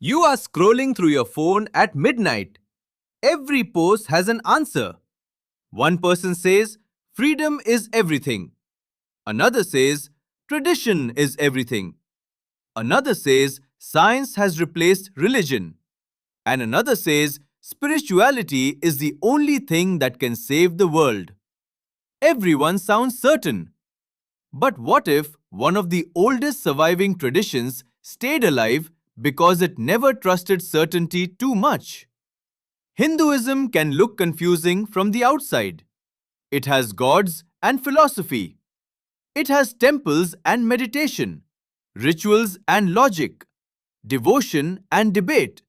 You are scrolling through your phone at midnight. Every post has an answer. One person says, freedom is everything. Another says, tradition is everything. Another says, science has replaced religion. And another says, spirituality is the only thing that can save the world. Everyone sounds certain. But what if one of the oldest surviving traditions stayed alive because it never trusted certainty too much? Hinduism can look confusing from the outside. It has gods and philosophy. It has temples and meditation, rituals and logic, devotion and debate,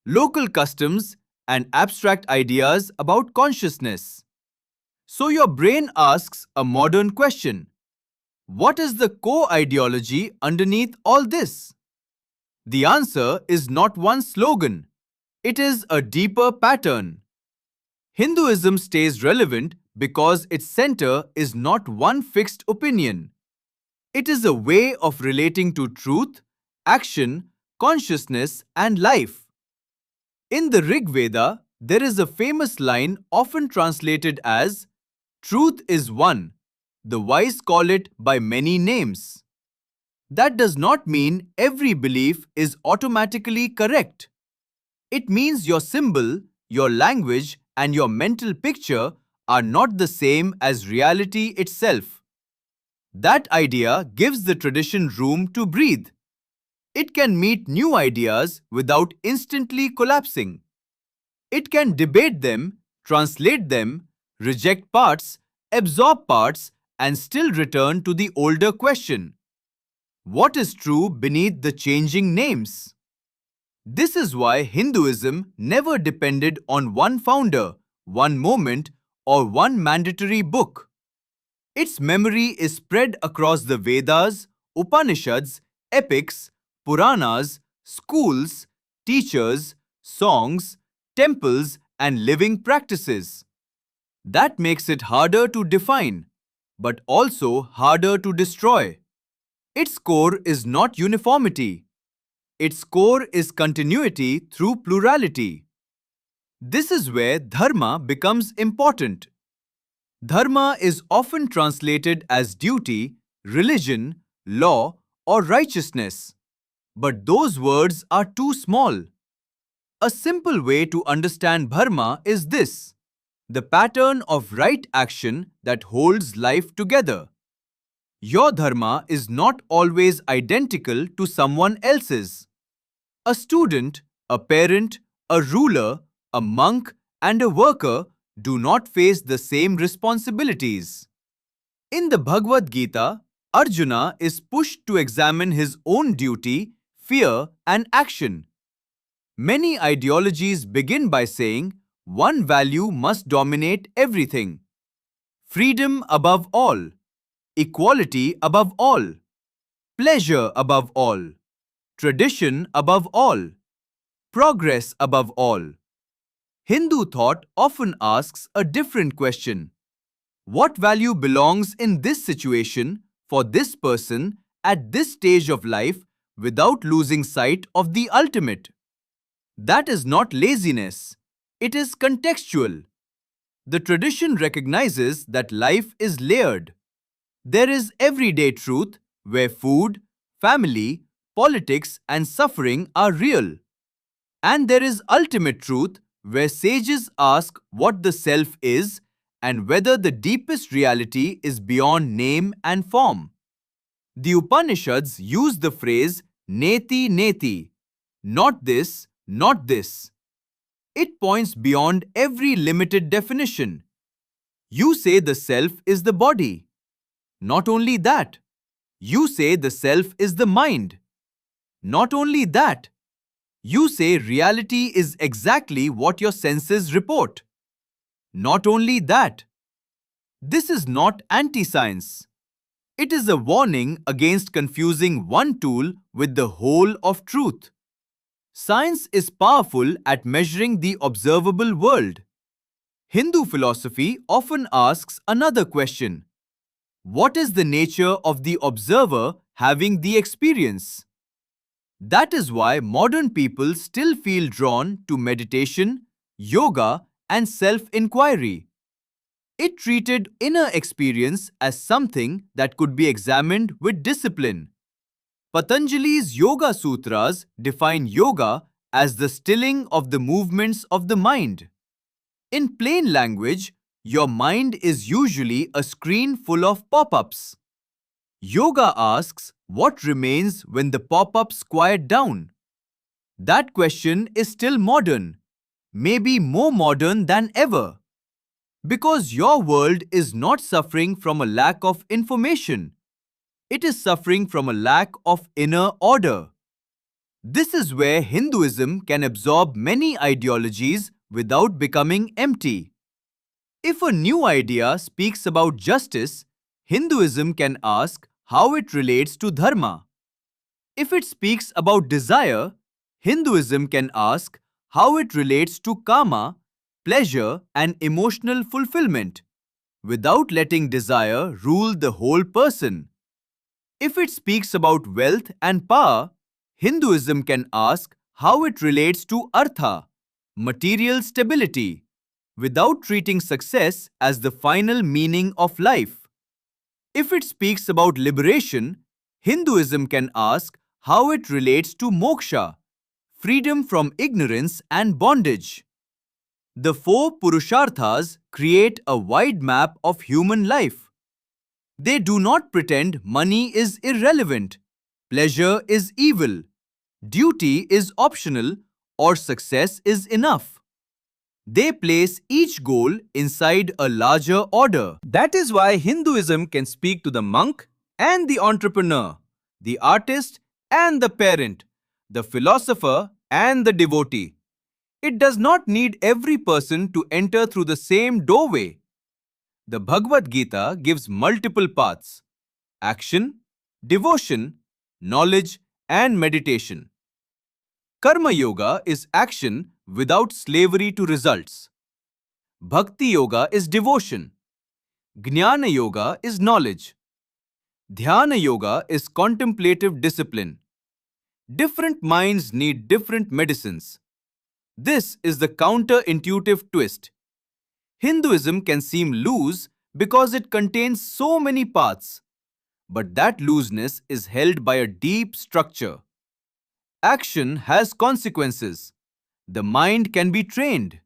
local customs and abstract ideas about consciousness. So your brain asks a modern question. What is the core ideology underneath all this? The answer is not one slogan. It is a deeper pattern. Hinduism stays relevant because its center is not one fixed opinion. It is a way of relating to truth, action, consciousness, and life. In the Rig Veda, there is a famous line often translated as, "Truth is one. The wise call it by many names." That does not mean every belief is automatically correct. It means your symbol, your language, and your mental picture are not the same as reality itself. That idea gives the tradition room to breathe. It can meet new ideas without instantly collapsing. It can debate them, translate them, reject parts, absorb parts, and still return to the older question. What is true beneath the changing names? This is why Hinduism never depended on one founder, one moment, or one mandatory book. Its memory is spread across the Vedas, Upanishads, epics, Puranas, schools, teachers, songs, temples, and living practices. That makes it harder to define, but also harder to destroy. Its core is not uniformity. Its core is continuity through plurality. This is where Dharma becomes important. Dharma is often translated as duty, religion, law, or righteousness. But those words are too small. A simple way to understand Dharma is this: the pattern of right action that holds life together. Your dharma is not always identical to someone else's. A student, a parent, a ruler, a monk, and a worker do not face the same responsibilities. In the Bhagavad Gita, Arjuna is pushed to examine his own duty, fear, and action. Many ideologies begin by saying one value must dominate everything: freedom above all, equality above all, pleasure above all, tradition above all, progress above all. Hindu thought often asks a different question. What value belongs in this situation for this person at this stage of life without losing sight of the ultimate? That is not laziness. It is contextual. The tradition recognizes that life is layered. There is everyday truth where food, family, politics, and suffering are real. And there is ultimate truth where sages ask what the self is and whether the deepest reality is beyond name and form. The Upanishads use the phrase neti neti, not this, not this. It points beyond every limited definition. You say the self is the body. Not only that, you say the self is the mind. Not only that, you say reality is exactly what your senses report. Not only that, this is not anti-science. It is a warning against confusing one tool with the whole of truth. Science is powerful at measuring the observable world. Hindu philosophy often asks another question. What is the nature of the observer having the experience? That is why modern people still feel drawn to meditation, yoga, and self-inquiry. It treated inner experience as something that could be examined with discipline. Patanjali's Yoga Sutras define yoga as the stilling of the movements of the mind. In plain language, your mind is usually a screen full of pop-ups. Yoga asks what remains when the pop-ups quiet down. That question is still modern, maybe more modern than ever. Because your world is not suffering from a lack of information. It is suffering from a lack of inner order. This is where Hinduism can absorb many ideologies without becoming empty. If a new idea speaks about justice, Hinduism can ask how it relates to Dharma. If it speaks about desire, Hinduism can ask how it relates to karma, pleasure, and emotional fulfillment, without letting desire rule the whole person. If it speaks about wealth and power, Hinduism can ask how it relates to artha, material stability, without treating success as the final meaning of life. If it speaks about liberation, Hinduism can ask how it relates to moksha, freedom from ignorance and bondage. The four Purusharthas create a wide map of human life. They do not pretend money is irrelevant, pleasure is evil, duty is optional, or success is enough. They place each goal inside a larger order. That is why Hinduism can speak to the monk and the entrepreneur, the artist and the parent, the philosopher and the devotee. It does not need every person to enter through the same doorway. The Bhagavad Gita gives multiple paths: action, devotion, knowledge, and meditation. Karma Yoga is action without slavery to results. Bhakti Yoga is devotion. Jnana Yoga is knowledge. Dhyana Yoga is contemplative discipline. Different minds need different medicines. This is the counterintuitive twist. Hinduism can seem loose because it contains so many paths, but that looseness is held by a deep structure. Action has consequences. The mind can be trained.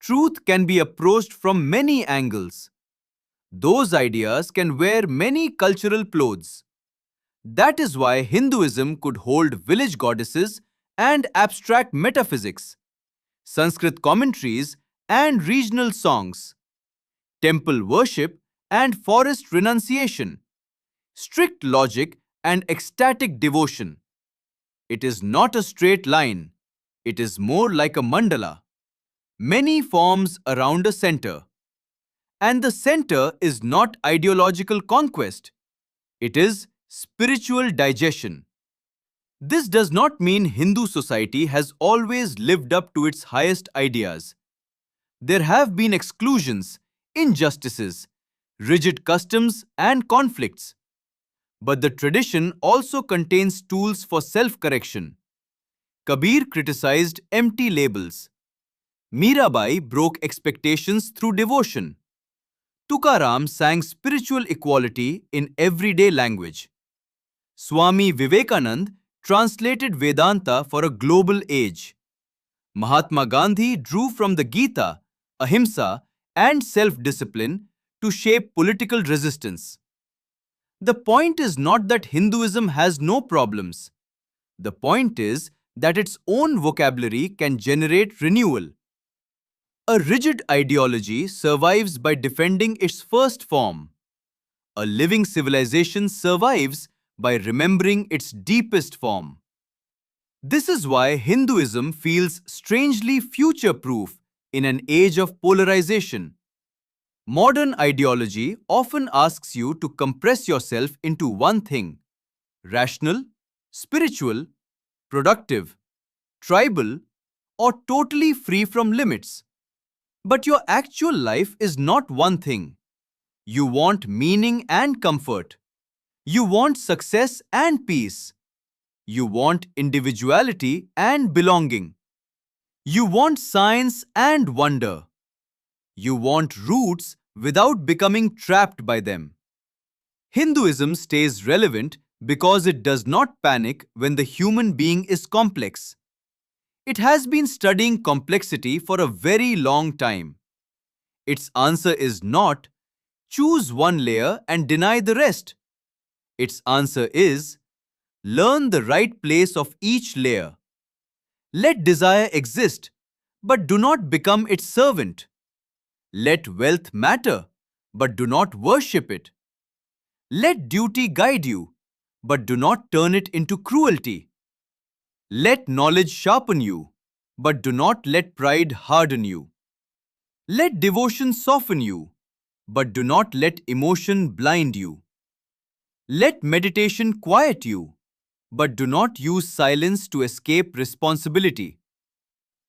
Truth can be approached from many angles. Those ideas can wear many cultural clothes. That is why Hinduism could hold village goddesses and abstract metaphysics, Sanskrit commentaries and regional songs, temple worship and forest renunciation, strict logic and ecstatic devotion. It is not a straight line. It is more like a mandala. Many forms around a center. And the center is not ideological conquest. It is spiritual digestion. This does not mean Hindu society has always lived up to its highest ideas. There have been exclusions, injustices, rigid customs, and conflicts. But the tradition also contains tools for self-correction. Kabir criticized empty labels. Mirabai broke expectations through devotion. Tukaram sang spiritual equality in everyday language. Swami Vivekanand translated Vedanta for a global age. Mahatma Gandhi drew from the Gita, ahimsa, and self-discipline to shape political resistance. The point is not that Hinduism has no problems. The point is that its own vocabulary can generate renewal. A rigid ideology survives by defending its first form. A living civilization survives by remembering its deepest form. This is why Hinduism feels strangely future-proof in an age of polarization. Modern ideology often asks you to compress yourself into one thing: rational, spiritual, productive, tribal, or totally free from limits. But your actual life is not one thing. You want meaning and comfort. You want success and peace. You want individuality and belonging. You want science and wonder. You want roots without becoming trapped by them. Hinduism stays relevant because it does not panic when the human being is complex. It has been studying complexity for a very long time. Its answer is not choose one layer and deny the rest. Its answer is learn the right place of each layer. Let desire exist, but do not become its servant. Let wealth matter, but do not worship it. Let duty guide you, but do not turn it into cruelty. Let knowledge sharpen you, but do not let pride harden you. Let devotion soften you, but do not let emotion blind you. Let meditation quiet you, but do not use silence to escape responsibility.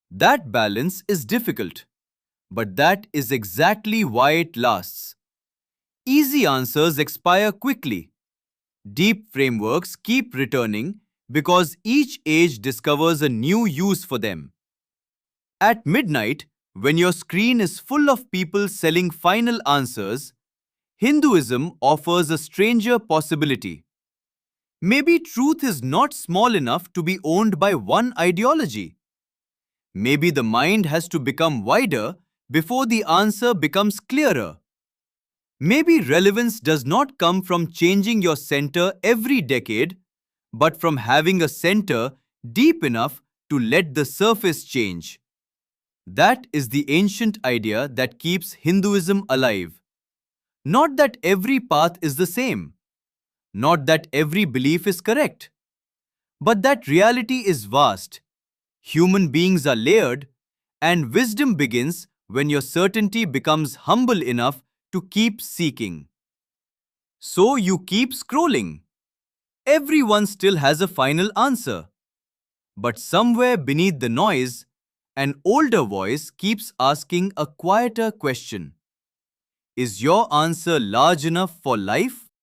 That balance is difficult, but that is exactly why it lasts. Easy answers expire quickly. Deep frameworks keep returning because each age discovers a new use for them. At midnight, when your screen is full of people selling final answers, Hinduism offers a stranger possibility. Maybe truth is not small enough to be owned by one ideology. Maybe the mind has to become wider before the answer becomes clearer. Maybe relevance does not come from changing your center every decade, but from having a center deep enough to let the surface change. That is the ancient idea that keeps Hinduism alive. Not that every path is the same, not that every belief is correct, but that reality is vast. Human beings are layered, and wisdom begins when your certainty becomes humble enough to keep seeking. So you keep scrolling. Everyone still has a final answer. But somewhere beneath the noise, an older voice keeps asking a quieter question. Is your answer large enough for life?